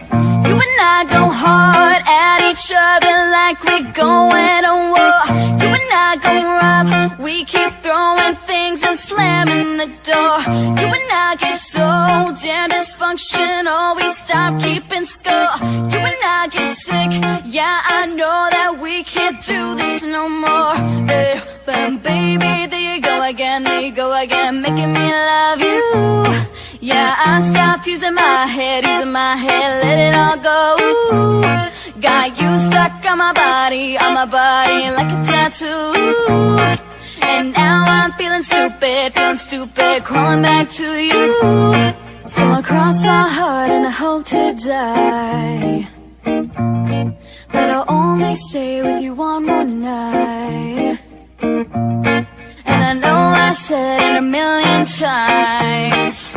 You and I go hard at each other like we're going to war. You and I go rough, we keep throwing things and slamming the door. You and I get so damn dysfunctional, we stop keeping score. You and I get sick, yeah, I know that we can't do this no more. Hey, but baby, there you go again, making me love you. Yeah, I stopped using my head, let it all go. Got you stuck on my body like a tattoo. And now I'm feeling stupid, crawling back to you. So I cross my heart and I hope to die, but I'll only stay with you one more night. And I know I said it a million times.